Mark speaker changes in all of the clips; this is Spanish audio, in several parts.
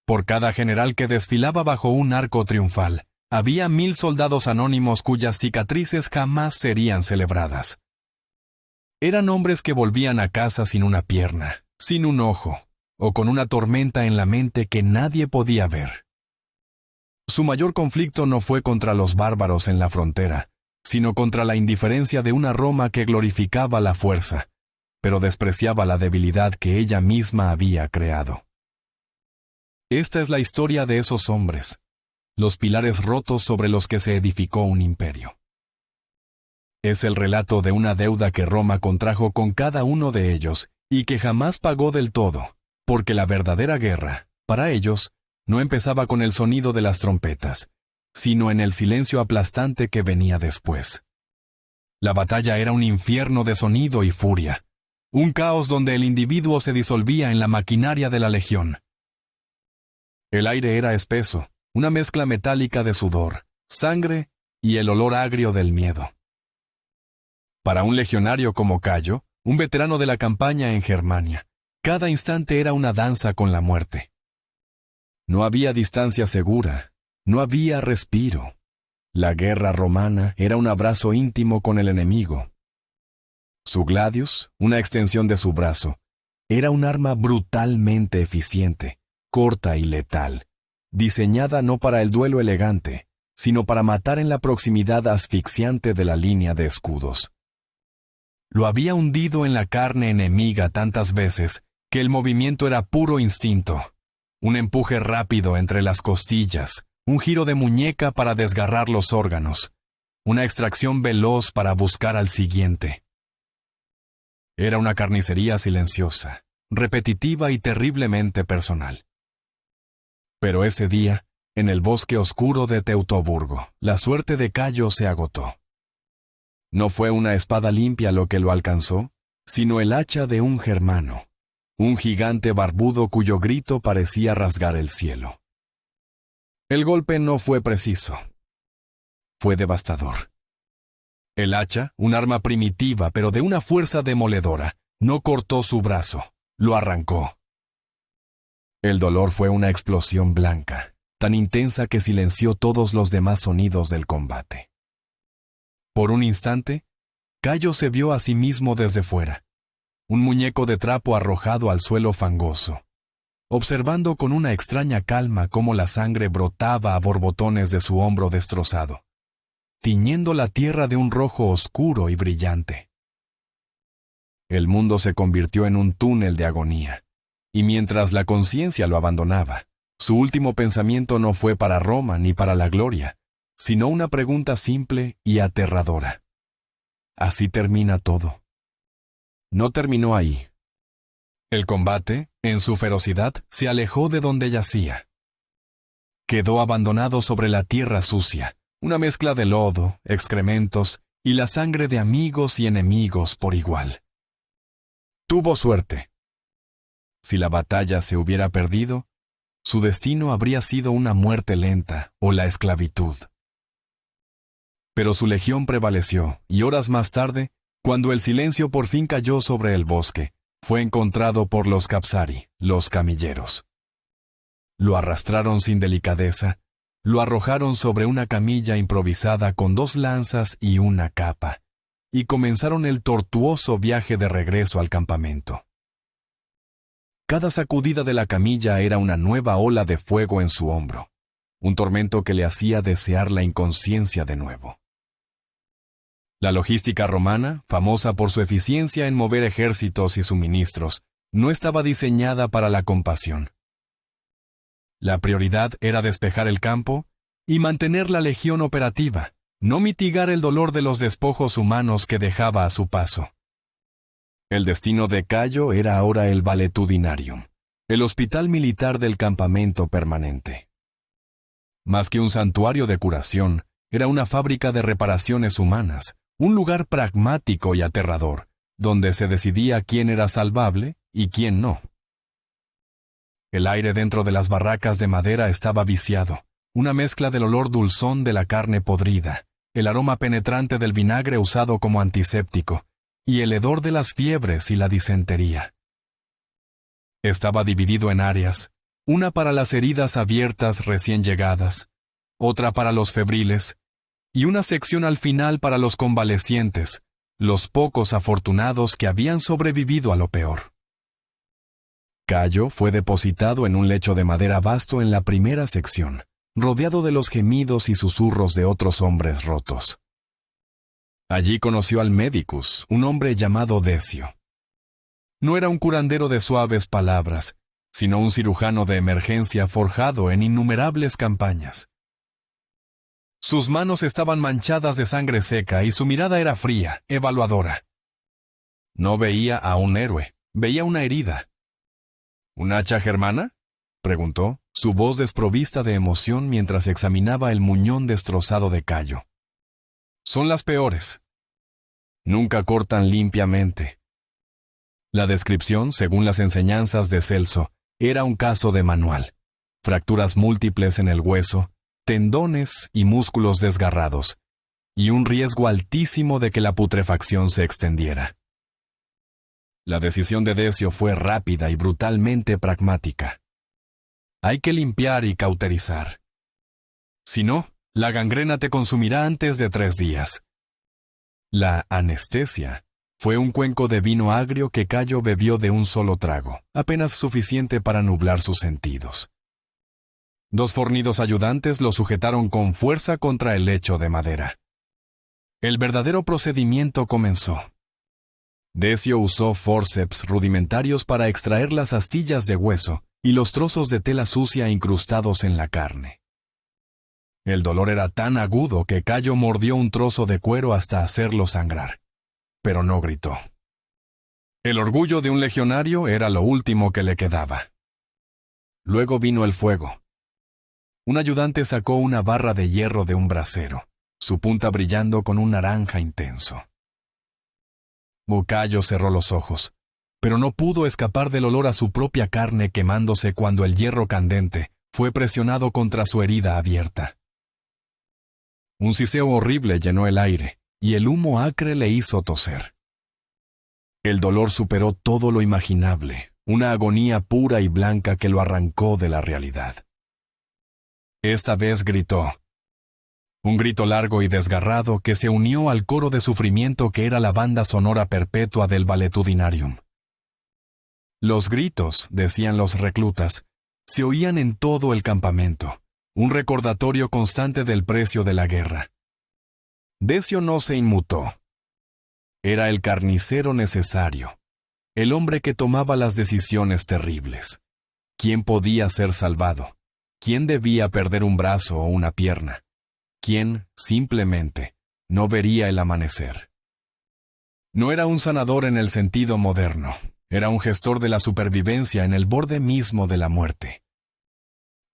Speaker 1: Por cada general que desfilaba bajo un arco triunfal, había 1000 soldados anónimos cuyas cicatrices jamás serían celebradas. Eran hombres que volvían a casa sin una pierna, sin un ojo, o con una tormenta en la mente que nadie podía ver. Su mayor conflicto no fue contra los bárbaros en la frontera, sino contra la indiferencia de una Roma que glorificaba la fuerza, pero despreciaba la debilidad que ella misma había creado. Esta es la historia de esos hombres, los pilares rotos sobre los que se edificó un imperio. Es el relato de una deuda que Roma contrajo con cada uno de ellos y que jamás pagó del todo, porque la verdadera guerra, para ellos, no empezaba con el sonido de las trompetas, sino en el silencio aplastante que venía después. La batalla era un infierno de sonido y furia, un caos donde el individuo se disolvía en la maquinaria de la legión. El aire era espeso, una mezcla metálica de sudor, sangre y el olor agrio del miedo. Para un legionario como Cayo, un veterano de la campaña en Germania, cada instante era una danza con la muerte. No había distancia segura, no había respiro. La guerra romana era un abrazo íntimo con el enemigo. Su gladius, una extensión de su brazo, era un arma brutalmente eficiente, corta y letal, diseñada no para el duelo elegante, sino para matar en la proximidad asfixiante de la línea de escudos. Lo había hundido en la carne enemiga tantas veces que el movimiento era puro instinto, un empuje rápido entre las costillas, un giro de muñeca para desgarrar los órganos, una extracción veloz para buscar al siguiente. Era una carnicería silenciosa, repetitiva y terriblemente personal. Pero ese día, en el bosque oscuro de Teutoburgo, la suerte de Cayo se agotó. No fue una espada limpia lo que lo alcanzó, sino el hacha de un germano, un gigante barbudo cuyo grito parecía rasgar el cielo. El golpe no fue preciso. Fue devastador. El hacha, un arma primitiva pero de una fuerza demoledora, no cortó su brazo, lo arrancó. El dolor fue una explosión blanca, tan intensa que silenció todos los demás sonidos del combate. Por un instante, Cayo se vio a sí mismo desde fuera, un muñeco de trapo arrojado al suelo fangoso, observando con una extraña calma cómo la sangre brotaba a borbotones de su hombro destrozado, tiñendo la tierra de un rojo oscuro y brillante. El mundo se convirtió en un túnel de agonía, y mientras la conciencia lo abandonaba, su último pensamiento no fue para Roma ni para la gloria, sino una pregunta simple y aterradora. ¿Así termina todo? No terminó ahí. El combate, en su ferocidad, se alejó de donde yacía. Quedó abandonado sobre la tierra sucia, una mezcla de lodo, excrementos y la sangre de amigos y enemigos por igual. Tuvo suerte. Si la batalla se hubiera perdido, su destino habría sido una muerte lenta o la esclavitud. Pero su legión prevaleció, y horas más tarde, cuando el silencio por fin cayó sobre el bosque, fue encontrado por los Capsari, los camilleros. Lo arrastraron sin delicadeza, lo arrojaron sobre una camilla improvisada con 2 lanzas y una capa, y comenzaron el tortuoso viaje de regreso al campamento. Cada sacudida de la camilla era una nueva ola de fuego en su hombro, un tormento que le hacía desear la inconsciencia de nuevo. La logística romana, famosa por su eficiencia en mover ejércitos y suministros, no estaba diseñada para la compasión. La prioridad era despejar el campo y mantener la legión operativa, no mitigar el dolor de los despojos humanos que dejaba a su paso. El destino de Cayo era ahora el Valetudinarium, el hospital militar del campamento permanente. Más que un santuario de curación, era una fábrica de reparaciones humanas, un lugar pragmático y aterrador, donde se decidía quién era salvable y quién no. El aire dentro de las barracas de madera estaba viciado, una mezcla del olor dulzón de la carne podrida, el aroma penetrante del vinagre usado como antiséptico, y el hedor de las fiebres y la disentería. Estaba dividido en áreas, una para las heridas abiertas recién llegadas, otra para los febriles, y una sección al final para los convalecientes, los pocos afortunados que habían sobrevivido a lo peor. Cayo fue depositado en un lecho de madera vasto en la primera sección, rodeado de los gemidos y susurros de otros hombres rotos. Allí conoció al médicus, un hombre llamado Decio. No era un curandero de suaves palabras, sino un cirujano de emergencia forjado en innumerables campañas. Sus manos estaban manchadas de sangre seca y su mirada era fría, evaluadora. No veía a un héroe, veía una herida. ¿Un hacha germana?, preguntó, su voz desprovista de emoción mientras examinaba el muñón destrozado de Cayo. Son las peores. Nunca cortan limpiamente. La descripción, según las enseñanzas de Celso, era un caso de manual. Fracturas múltiples en el hueso, tendones y músculos desgarrados, y un riesgo altísimo de que la putrefacción se extendiera. La decisión de Decio fue rápida y brutalmente pragmática. Hay que limpiar y cauterizar. Si no, la gangrena te consumirá antes de 3 días. La anestesia fue un cuenco de vino agrio que Cayo bebió de un solo trago, apenas suficiente para nublar sus sentidos. 2 fornidos ayudantes lo sujetaron con fuerza contra el lecho de madera. El verdadero procedimiento comenzó. Decio usó forceps rudimentarios para extraer las astillas de hueso y los trozos de tela sucia incrustados en la carne. El dolor era tan agudo que Cayo mordió un trozo de cuero hasta hacerlo sangrar, pero no gritó. El orgullo de un legionario era lo último que le quedaba. Luego vino el fuego. Un ayudante sacó una barra de hierro de un brasero, su punta brillando con un naranja intenso. Cayo cerró los ojos, pero no pudo escapar del olor a su propia carne quemándose cuando el hierro candente fue presionado contra su herida abierta. Un siseo horrible llenó el aire, y el humo acre le hizo toser. El dolor superó todo lo imaginable, una agonía pura y blanca que lo arrancó de la realidad. Esta vez gritó. Un grito largo y desgarrado que se unió al coro de sufrimiento que era la banda sonora perpetua del valetudinarium. Los gritos, decían los reclutas, se oían en todo el campamento, un recordatorio constante del precio de la guerra. Decio no se inmutó. Era el carnicero necesario, el hombre que tomaba las decisiones terribles. ¿Quién podía ser salvado? ¿Quién debía perder un brazo o una pierna? ¿Quién, simplemente, no vería el amanecer? No era un sanador en el sentido moderno, era un gestor de la supervivencia en el borde mismo de la muerte.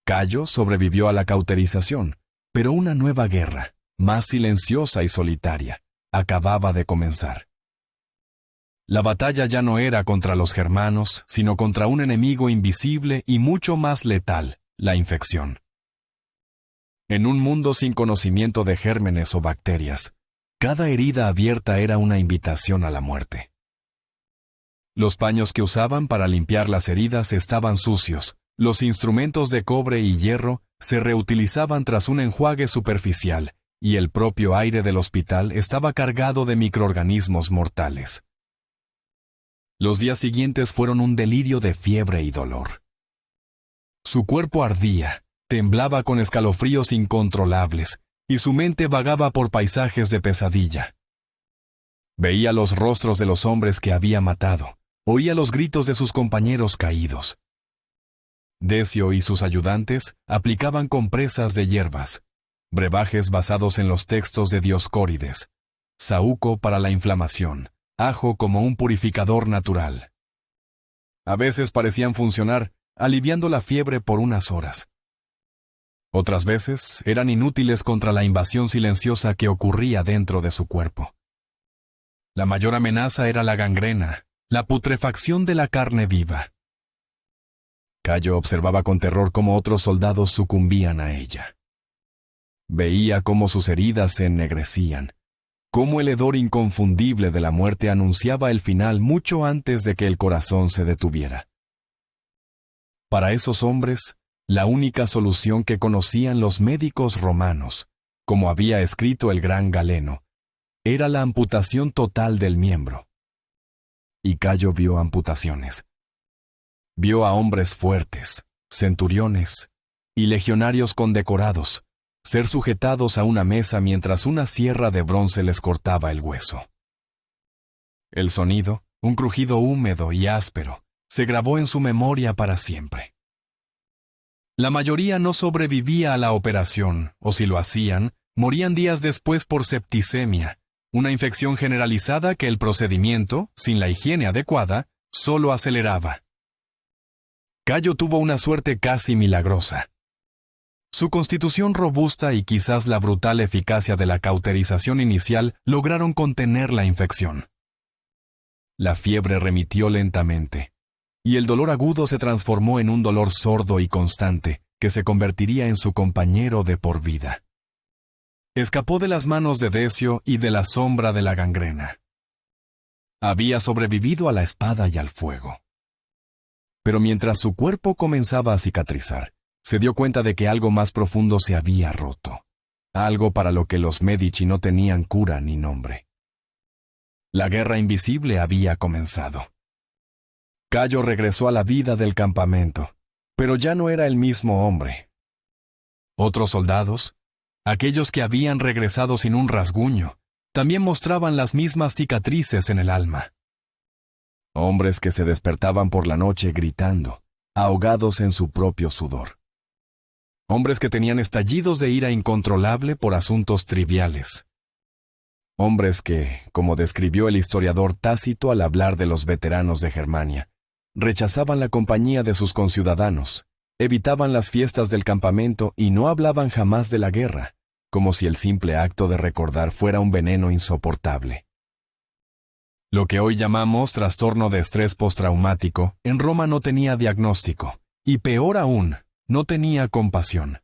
Speaker 1: Cayo sobrevivió a la cauterización, pero una nueva guerra, más silenciosa y solitaria, acababa de comenzar. La batalla ya no era contra los germanos, sino contra un enemigo invisible y mucho más letal, la infección. En un mundo sin conocimiento de gérmenes o bacterias, cada herida abierta era una invitación a la muerte. Los paños que usaban para limpiar las heridas estaban sucios, los instrumentos de cobre y hierro se reutilizaban tras un enjuague superficial, y el propio aire del hospital estaba cargado de microorganismos mortales. Los días siguientes fueron un delirio de fiebre y dolor. Su cuerpo ardía, temblaba con escalofríos incontrolables, y su mente vagaba por paisajes de pesadilla. Veía los rostros de los hombres que había matado, oía los gritos de sus compañeros caídos. Decio y sus ayudantes aplicaban compresas de hierbas, brebajes basados en los textos de Dioscórides, saúco para la inflamación, ajo como un purificador natural. A veces parecían funcionar, aliviando la fiebre por unas horas. Otras veces eran inútiles contra la invasión silenciosa que ocurría dentro de su cuerpo. La mayor amenaza era la gangrena, la putrefacción de la carne viva. Cayo observaba con terror cómo otros soldados sucumbían a ella. Veía cómo sus heridas se ennegrecían, cómo el hedor inconfundible de la muerte anunciaba el final mucho antes de que el corazón se detuviera. Para esos hombres, la única solución que conocían los médicos romanos, como había escrito el gran Galeno, era la amputación total del miembro. Y Cayo vio amputaciones. Vio a hombres fuertes, centuriones y legionarios condecorados ser sujetados a una mesa mientras una sierra de bronce les cortaba el hueso. El sonido, un crujido húmedo y áspero, se grabó en su memoria para siempre. La mayoría no sobrevivía a la operación, o si lo hacían, morían días después por septicemia, una infección generalizada que el procedimiento, sin la higiene adecuada, solo aceleraba. Cayo tuvo una suerte casi milagrosa. Su constitución robusta y quizás la brutal eficacia de la cauterización inicial lograron contener la infección. La fiebre remitió lentamente, y el dolor agudo se transformó en un dolor sordo y constante que se convertiría en su compañero de por vida. Escapó de las manos de Decio y de la sombra de la gangrena. Había sobrevivido a la espada y al fuego. Pero mientras su cuerpo comenzaba a cicatrizar, se dio cuenta de que algo más profundo se había roto, algo para lo que los Medici no tenían cura ni nombre. La guerra invisible había comenzado. Cayo regresó a la vida del campamento, pero ya no era el mismo hombre. Otros soldados, aquellos que habían regresado sin un rasguño, también mostraban las mismas cicatrices en el alma. Hombres que se despertaban por la noche gritando, ahogados en su propio sudor. Hombres que tenían estallidos de ira incontrolable por asuntos triviales. Hombres que, como describió el historiador Tácito al hablar de los veteranos de Germania, rechazaban la compañía de sus conciudadanos, evitaban las fiestas del campamento y no hablaban jamás de la guerra, como si el simple acto de recordar fuera un veneno insoportable. Lo que hoy llamamos trastorno de estrés postraumático, en Roma no tenía diagnóstico, y peor aún, no tenía compasión.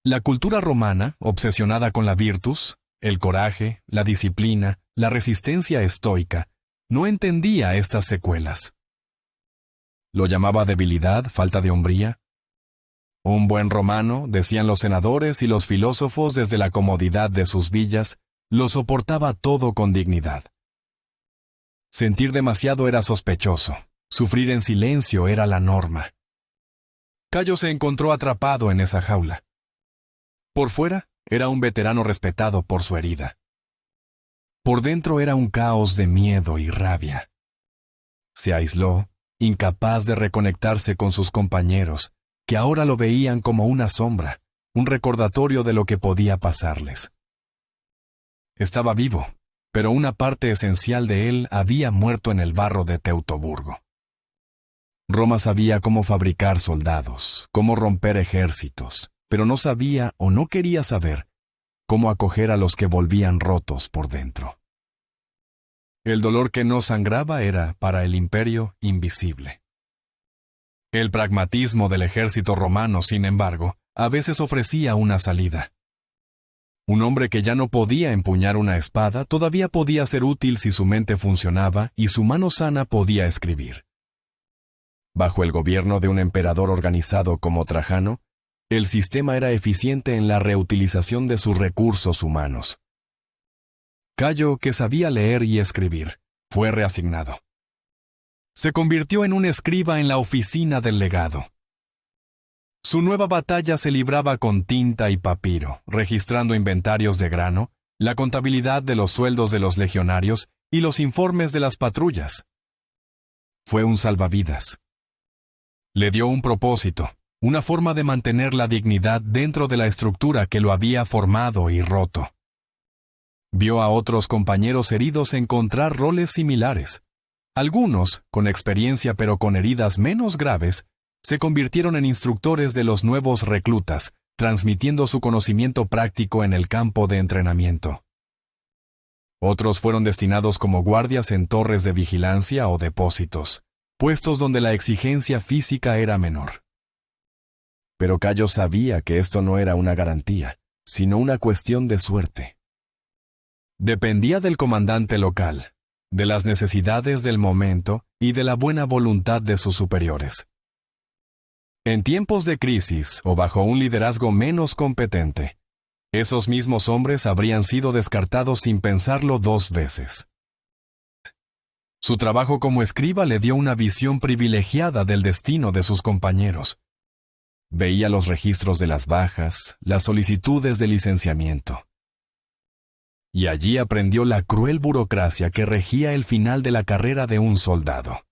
Speaker 1: La cultura romana, obsesionada con la virtus, el coraje, la disciplina, la resistencia estoica, no entendía estas secuelas. Lo llamaba debilidad, falta de hombría. Un buen romano, decían los senadores y los filósofos desde la comodidad de sus villas, lo soportaba todo con dignidad. Sentir demasiado era sospechoso, sufrir en silencio era la norma. Cayo se encontró atrapado en esa jaula. Por fuera, era un veterano respetado por su herida. Por dentro era un caos de miedo y rabia. Se aisló, incapaz de reconectarse con sus compañeros, que ahora lo veían como una sombra, un recordatorio de lo que podía pasarles. Estaba vivo, pero una parte esencial de él había muerto en el barro de Teutoburgo. Roma sabía cómo fabricar soldados, cómo romper ejércitos, pero no sabía o no quería saber cómo acoger a los que volvían rotos por dentro. El dolor que no sangraba era, para el imperio, invisible. El pragmatismo del ejército romano, sin embargo, a veces ofrecía una salida. Un hombre que ya no podía empuñar una espada todavía podía ser útil si su mente funcionaba y su mano sana podía escribir. Bajo el gobierno de un emperador organizado como Trajano, el sistema era eficiente en la reutilización de sus recursos humanos. Cayo, que sabía leer y escribir, fue reasignado. Se convirtió en un escriba en la oficina del legado. Su nueva batalla se libraba con tinta y papiro, registrando inventarios de grano, la contabilidad de los sueldos de los legionarios y los informes de las patrullas. Fue un salvavidas. Le dio un propósito, una forma de mantener la dignidad dentro de la estructura que lo había formado y roto. Vio a otros compañeros heridos encontrar roles similares. Algunos, con experiencia pero con heridas menos graves, se convirtieron en instructores de los nuevos reclutas, transmitiendo su conocimiento práctico en el campo de entrenamiento. Otros fueron destinados como guardias en torres de vigilancia o depósitos, puestos donde la exigencia física era menor. Pero Cayo sabía que esto no era una garantía, sino una cuestión de suerte. Dependía del comandante local, de las necesidades del momento y de la buena voluntad de sus superiores. En tiempos de crisis o bajo un liderazgo menos competente, esos mismos hombres habrían sido descartados sin pensarlo 2 veces. Su trabajo como escriba le dio una visión privilegiada del destino de sus compañeros. Veía los registros de las bajas, las solicitudes de licenciamiento. Y allí aprendió la cruel burocracia que regía el final de la carrera de un soldado.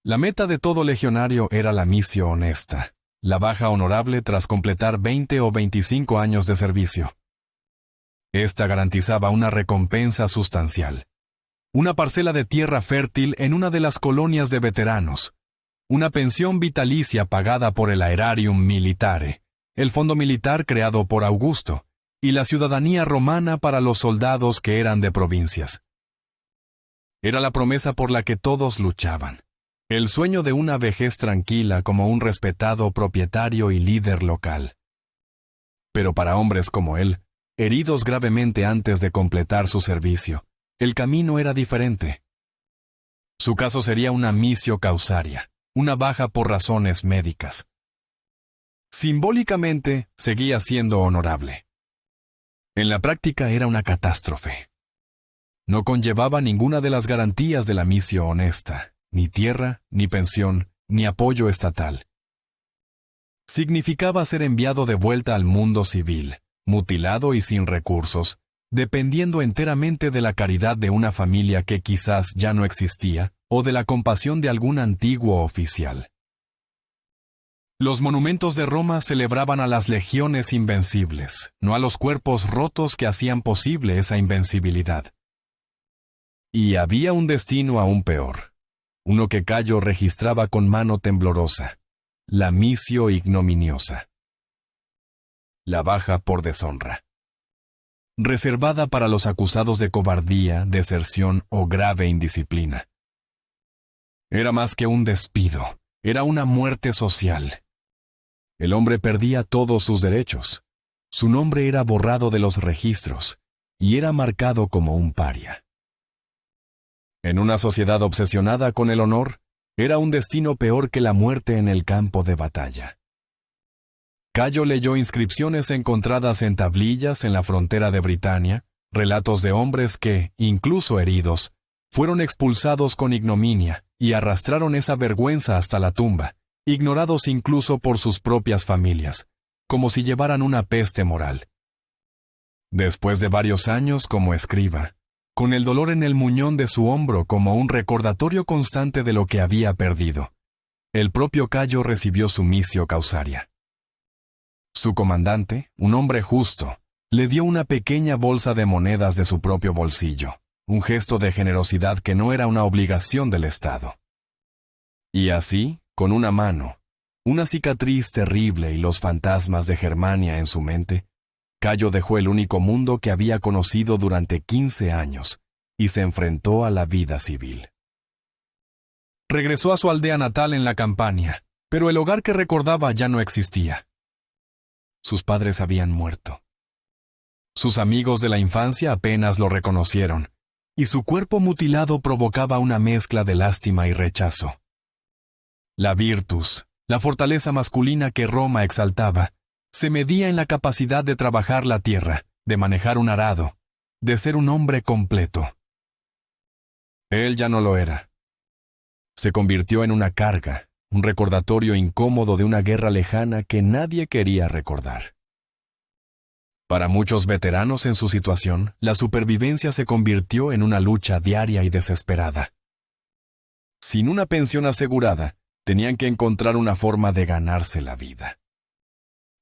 Speaker 1: La meta de todo legionario era la missio honesta, la baja honorable tras completar 20 o 25 años de servicio. Esta garantizaba una recompensa sustancial. Una parcela de tierra fértil en una de las colonias de veteranos, una pensión vitalicia pagada por el Aerarium Militare, el fondo militar creado por Augusto, y la ciudadanía romana para los soldados que eran de provincias. Era la promesa por la que todos luchaban, el sueño de una vejez tranquila como un respetado propietario y líder local. Pero para hombres como él, heridos gravemente antes de completar su servicio, el camino era diferente. Su caso sería una missio causaria, una baja por razones médicas. Simbólicamente, seguía siendo honorable. En la práctica era una catástrofe. No conllevaba ninguna de las garantías de la missio honesta, ni tierra, ni pensión, ni apoyo estatal. Significaba ser enviado de vuelta al mundo civil, mutilado y sin recursos, dependiendo enteramente de la caridad de una familia que quizás ya no existía, o de la compasión de algún antiguo oficial. Los monumentos de Roma celebraban a las legiones invencibles, no a los cuerpos rotos que hacían posible esa invencibilidad. Y había un destino aún peor, uno que Cayo registraba con mano temblorosa, la missio ignominiosa. La baja por deshonra. Reservada para los acusados de cobardía, deserción o grave indisciplina. Era más que un despido, era una muerte social. El hombre perdía todos sus derechos. Su nombre era borrado de los registros y era marcado como un paria. En una sociedad obsesionada con el honor, era un destino peor que la muerte en el campo de batalla. Cayo leyó inscripciones encontradas en tablillas en la frontera de Britania, relatos de hombres que, incluso heridos, fueron expulsados con ignominia y arrastraron esa vergüenza hasta la tumba, ignorados incluso por sus propias familias, como si llevaran una peste moral. Después de varios años como escriba, con el dolor en el muñón de su hombro como un recordatorio constante de lo que había perdido, el propio Cayo recibió su missio causaria. Su comandante, un hombre justo, le dio una pequeña bolsa de monedas de su propio bolsillo, un gesto de generosidad que no era una obligación del Estado. Y así, con una mano, una cicatriz terrible y los fantasmas de Germania en su mente, Cayo dejó el único mundo que había conocido durante 15 años y se enfrentó a la vida civil. Regresó a su aldea natal en la Campania, pero el hogar que recordaba ya no existía. Sus padres habían muerto. Sus amigos de la infancia apenas lo reconocieron, y su cuerpo mutilado provocaba una mezcla de lástima y rechazo. La virtus, la fortaleza masculina que Roma exaltaba, se medía en la capacidad de trabajar la tierra, de manejar un arado, de ser un hombre completo. Él ya no lo era. Se convirtió en una carga, un recordatorio incómodo de una guerra lejana que nadie quería recordar. Para muchos veteranos en su situación, la supervivencia se convirtió en una lucha diaria y desesperada. Sin una pensión asegurada, tenían que encontrar una forma de ganarse la vida.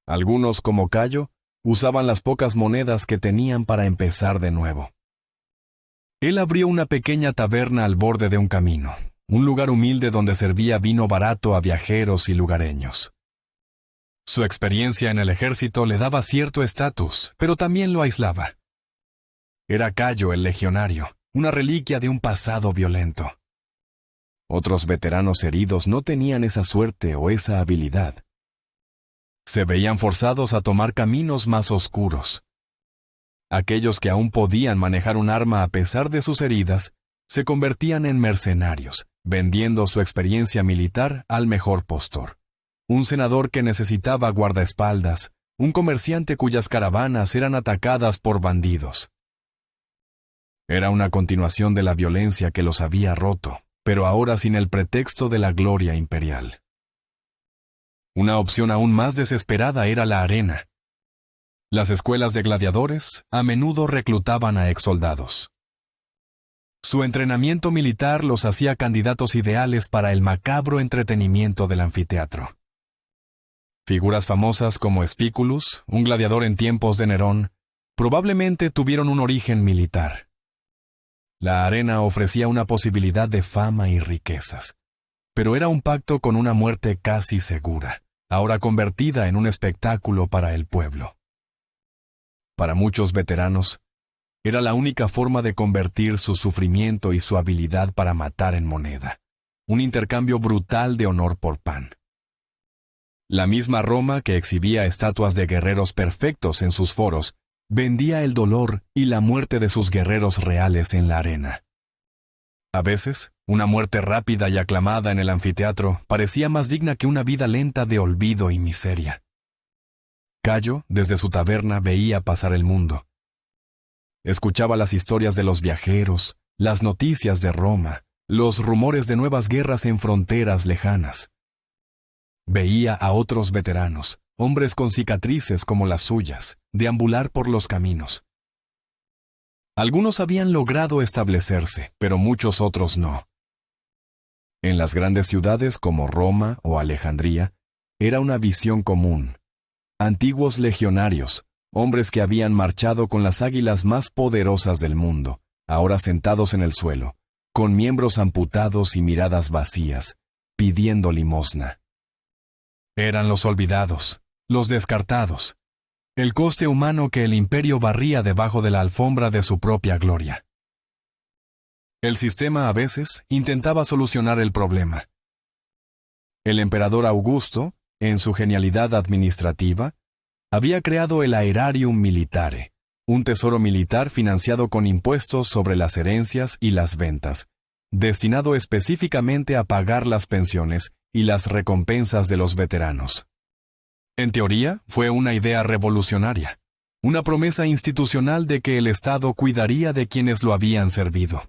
Speaker 1: Algunos, como Cayo, usaban las pocas monedas que tenían para empezar de nuevo. Él abrió una pequeña taberna al borde de un camino, un lugar humilde donde servía vino barato a viajeros y lugareños. Su experiencia en el ejército le daba cierto estatus, pero también lo aislaba. Era Cayo el legionario, una reliquia de un pasado violento. Otros veteranos heridos no tenían esa suerte o esa habilidad. Se veían forzados a tomar caminos más oscuros. Aquellos que aún podían manejar un arma a pesar de sus heridas, se convertían en mercenarios, vendiendo su experiencia militar al mejor postor, un senador que necesitaba guardaespaldas, un comerciante cuyas caravanas eran atacadas por bandidos. Era una continuación de la violencia que los había roto, pero ahora sin el pretexto de la gloria imperial. Una opción aún más desesperada era la arena. Las escuelas de gladiadores a menudo reclutaban a exsoldados. Su entrenamiento militar los hacía candidatos ideales para el macabro entretenimiento del anfiteatro. Figuras famosas como Spículus, un gladiador en tiempos de Nerón, probablemente tuvieron un origen militar. La arena ofrecía una posibilidad de fama y riquezas, pero era un pacto con una muerte casi segura, ahora convertida en un espectáculo para el pueblo. Para muchos veteranos, era la única forma de convertir su sufrimiento y su habilidad para matar en moneda, un intercambio brutal de honor por pan. La misma Roma que exhibía estatuas de guerreros perfectos en sus foros, vendía el dolor y la muerte de sus guerreros reales en la arena. A veces, una muerte rápida y aclamada en el anfiteatro parecía más digna que una vida lenta de olvido y miseria. Cayo, desde su taberna, veía pasar el mundo. Escuchaba las historias de los viajeros, las noticias de Roma, los rumores de nuevas guerras en fronteras lejanas. Veía a otros veteranos, hombres con cicatrices como las suyas, deambular por los caminos. Algunos habían logrado establecerse, pero muchos otros no. En las grandes ciudades como Roma o Alejandría, era una visión común. Antiguos legionarios, hombres que habían marchado con las águilas más poderosas del mundo, ahora sentados en el suelo, con miembros amputados y miradas vacías, pidiendo limosna. Eran los olvidados, los descartados, el coste humano que el imperio barría debajo de la alfombra de su propia gloria. El sistema a veces intentaba solucionar el problema. El emperador Augusto, en su genialidad administrativa, había creado el Aerarium Militare, un tesoro militar financiado con impuestos sobre las herencias y las ventas, destinado específicamente a pagar las pensiones y las recompensas de los veteranos. En teoría, fue una idea revolucionaria, una promesa institucional de que el Estado cuidaría de quienes lo habían servido.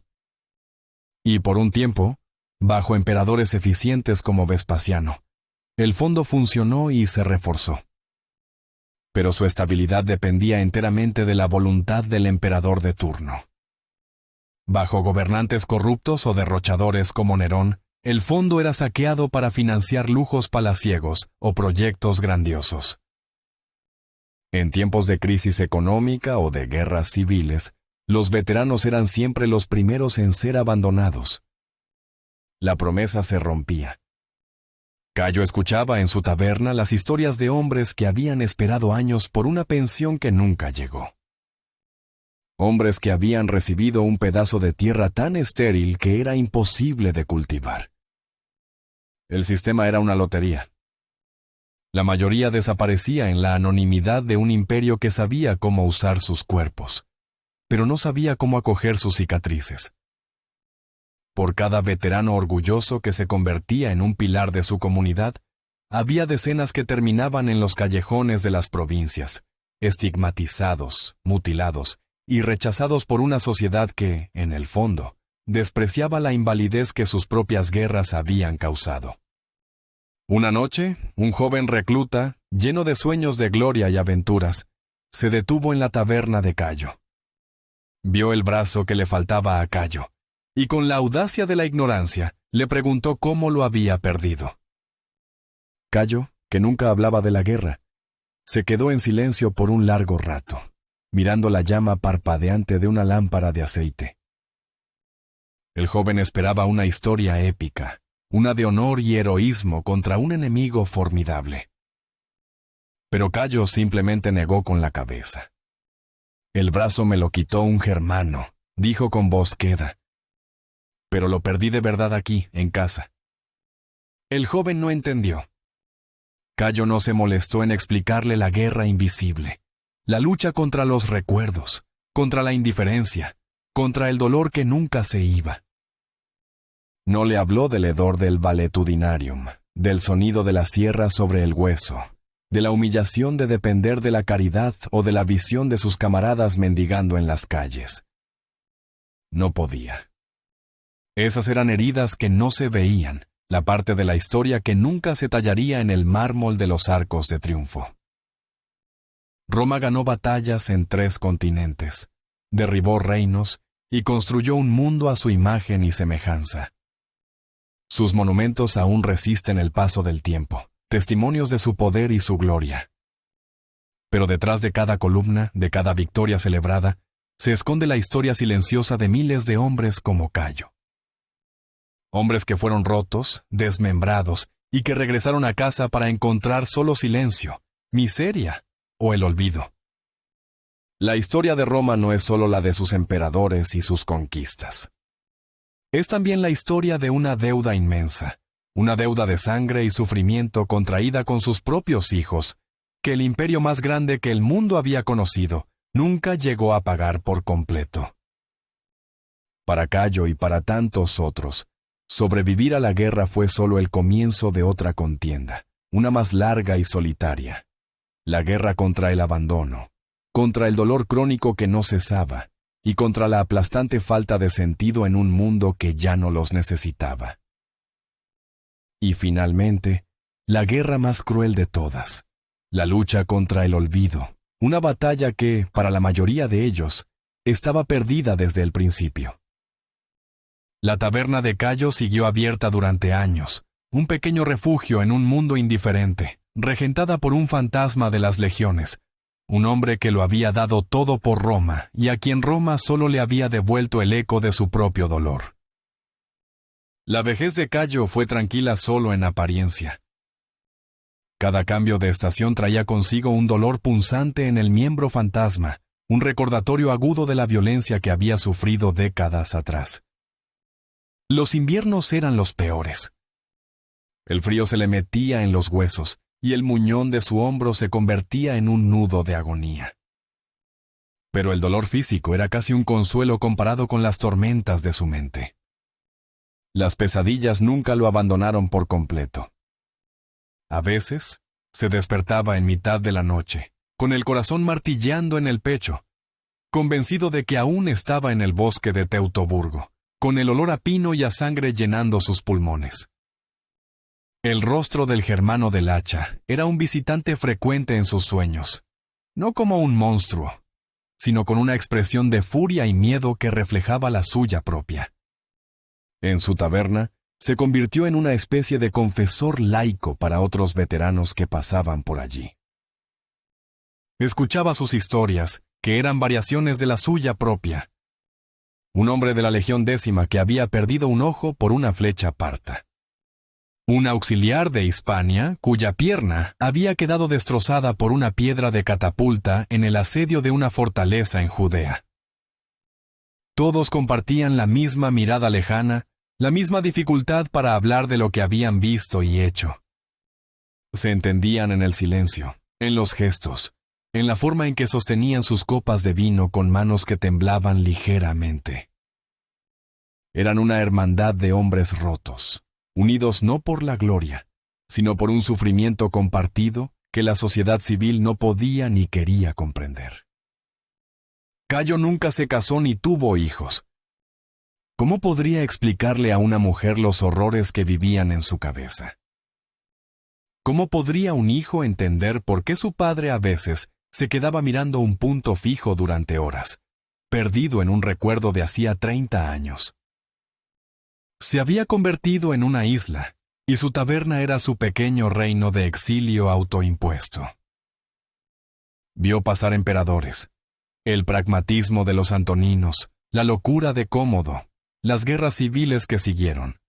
Speaker 1: Y por un tiempo, bajo emperadores eficientes como Vespasiano, el fondo funcionó y se reforzó. Pero su estabilidad dependía enteramente de la voluntad del emperador de turno. Bajo gobernantes corruptos o derrochadores como Nerón, el fondo era saqueado para financiar lujos palaciegos o proyectos grandiosos. En tiempos de crisis económica o de guerras civiles, los veteranos eran siempre los primeros en ser abandonados. La promesa se rompía. Cayo escuchaba en su taberna las historias de hombres que habían esperado años por una pensión que nunca llegó. Hombres que habían recibido un pedazo de tierra tan estéril que era imposible de cultivar. El sistema era una lotería. La mayoría desaparecía en la anonimidad de un imperio que sabía cómo usar sus cuerpos, pero no sabía cómo acoger sus cicatrices. Por cada veterano orgulloso que se convertía en un pilar de su comunidad, había decenas que terminaban en los callejones de las provincias, estigmatizados, mutilados y rechazados por una sociedad que, en el fondo, despreciaba la invalidez que sus propias guerras habían causado. Una noche, un joven recluta, lleno de sueños de gloria y aventuras, se detuvo en la taberna de Cayo. Vio el brazo que le faltaba a Cayo, y con la audacia de la ignorancia, le preguntó cómo lo había perdido. Cayo, que nunca hablaba de la guerra, se quedó en silencio por un largo rato, mirando la llama parpadeante de una lámpara de aceite. El joven esperaba una historia épica, una de honor y heroísmo contra un enemigo formidable. Pero Cayo simplemente negó con la cabeza. «El brazo me lo quitó un germano», dijo con voz queda. «Pero lo perdí de verdad aquí, en casa». El joven no entendió. Cayo no se molestó en explicarle la guerra invisible, la lucha contra los recuerdos, contra la indiferencia, contra el dolor que nunca se iba. No le habló del hedor del valetudinarium, del sonido de la sierra sobre el hueso, de la humillación de depender de la caridad o de la visión de sus camaradas mendigando en las calles. No podía. Esas eran heridas que no se veían, la parte de la historia que nunca se tallaría en el mármol de los arcos de triunfo. Roma ganó batallas en 3 continentes, derribó reinos y construyó un mundo a su imagen y semejanza. Sus monumentos aún resisten el paso del tiempo, testimonios de su poder y su gloria. Pero detrás de cada columna, de cada victoria celebrada, se esconde la historia silenciosa de miles de hombres como Cayo. Hombres que fueron rotos, desmembrados, y que regresaron a casa para encontrar solo silencio, miseria o el olvido. La historia de Roma no es solo la de sus emperadores y sus conquistas. Es también la historia de una deuda inmensa, una deuda de sangre y sufrimiento contraída con sus propios hijos, que el imperio más grande que el mundo había conocido nunca llegó a pagar por completo. Para Cayo y para tantos otros, sobrevivir a la guerra fue solo el comienzo de otra contienda, una más larga y solitaria. La guerra contra el abandono, contra el dolor crónico que no cesaba, y contra la aplastante falta de sentido en un mundo que ya no los necesitaba. Y finalmente, la guerra más cruel de todas, la lucha contra el olvido, una batalla que, para la mayoría de ellos, estaba perdida desde el principio. La taberna de Cayo siguió abierta durante años, un pequeño refugio en un mundo indiferente, regentada por un fantasma de las legiones, un hombre que lo había dado todo por Roma y a quien Roma solo le había devuelto el eco de su propio dolor. La vejez de Cayo fue tranquila solo en apariencia. Cada cambio de estación traía consigo un dolor punzante en el miembro fantasma, un recordatorio agudo de la violencia que había sufrido décadas atrás. Los inviernos eran los peores. El frío se le metía en los huesos, y el muñón de su hombro se convertía en un nudo de agonía. Pero el dolor físico era casi un consuelo comparado con las tormentas de su mente. Las pesadillas nunca lo abandonaron por completo. A veces, se despertaba en mitad de la noche, con el corazón martilleando en el pecho, convencido de que aún estaba en el bosque de Teutoburgo, con el olor a pino y a sangre llenando sus pulmones. El rostro del germano del hacha era un visitante frecuente en sus sueños, no como un monstruo, sino con una expresión de furia y miedo que reflejaba la suya propia. En su taberna, se convirtió en una especie de confesor laico para otros veteranos que pasaban por allí. Escuchaba sus historias, que eran variaciones de la suya propia. Un hombre de la Legión Décima que había perdido un ojo por una flecha parta. Un auxiliar de Hispania, cuya pierna había quedado destrozada por una piedra de catapulta en el asedio de una fortaleza en Judea. Todos compartían la misma mirada lejana, la misma dificultad para hablar de lo que habían visto y hecho. Se entendían en el silencio, en los gestos, en la forma en que sostenían sus copas de vino con manos que temblaban ligeramente. Eran una hermandad de hombres rotos, unidos no por la gloria, sino por un sufrimiento compartido que la sociedad civil no podía ni quería comprender. Cayo nunca se casó ni tuvo hijos. ¿Cómo podría explicarle a una mujer los horrores que vivían en su cabeza? ¿Cómo podría un hijo entender por qué su padre a veces se quedaba mirando un punto fijo durante horas, perdido en un recuerdo de hacía 30 años? Se había convertido en una isla, y su taberna era su pequeño reino de exilio autoimpuesto. Vio pasar emperadores, el pragmatismo de los antoninos, la locura de Cómodo, las guerras civiles que siguieron.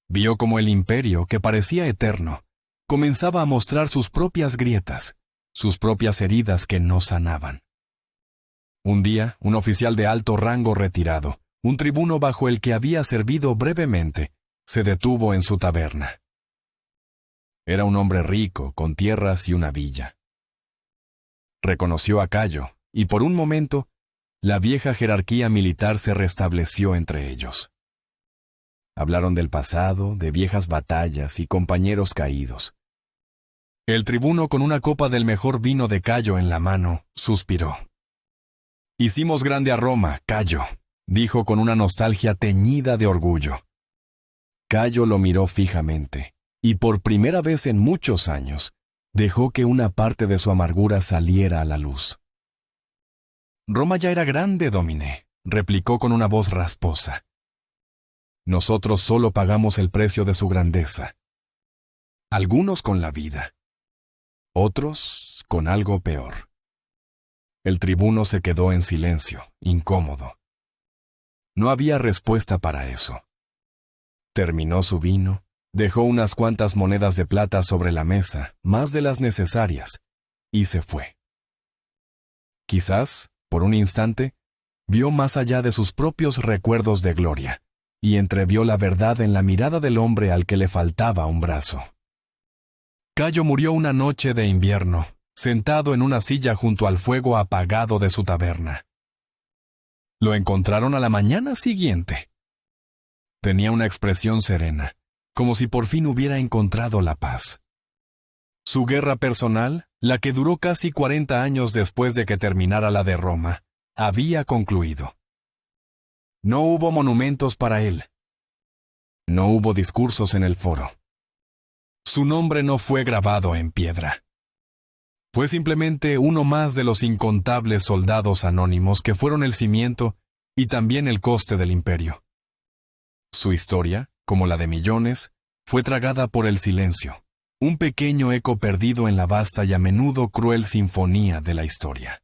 Speaker 1: Vio cómo el imperio, que parecía eterno, comenzaba a mostrar sus propias grietas, sus propias heridas que no sanaban. Un día, un oficial de alto rango retirado, un tribuno bajo el que había servido brevemente, se detuvo en su taberna. Era un hombre rico, con tierras y una villa. Reconoció a Cayo, y por un momento, la vieja jerarquía militar se restableció entre ellos. Hablaron del pasado, de viejas batallas y compañeros caídos. El tribuno, con una copa del mejor vino de Cayo en la mano, suspiró. «Hicimos grande a Roma, Cayo», dijo con una nostalgia teñida de orgullo. Cayo lo miró fijamente, y por primera vez en muchos años, dejó que una parte de su amargura saliera a la luz. «Roma ya era grande, Domine», replicó con una voz rasposa. «Nosotros solo pagamos el precio de su grandeza. Algunos con la vida, otros con algo peor». El tribuno se quedó en silencio, incómodo. No había respuesta para eso. Terminó su vino, dejó unas cuantas monedas de plata sobre la mesa, más de las necesarias, y se fue. Quizás, por un instante, vio más allá de sus propios recuerdos de gloria, y entrevió la verdad en la mirada del hombre al que le faltaba un brazo. Cayo murió una noche de invierno, sentado en una silla junto al fuego apagado de su taberna. Lo encontraron a la mañana siguiente. Tenía una expresión serena, como si por fin hubiera encontrado la paz. Su guerra personal, la que duró casi 40 años después de que terminara la de Roma, había concluido. No hubo monumentos para él. No hubo discursos en el foro. Su nombre no fue grabado en piedra. Fue simplemente uno más de los incontables soldados anónimos que fueron el cimiento y también el coste del imperio. Su historia, como la de millones, fue tragada por el silencio, un pequeño eco perdido en la vasta y a menudo cruel sinfonía de la historia.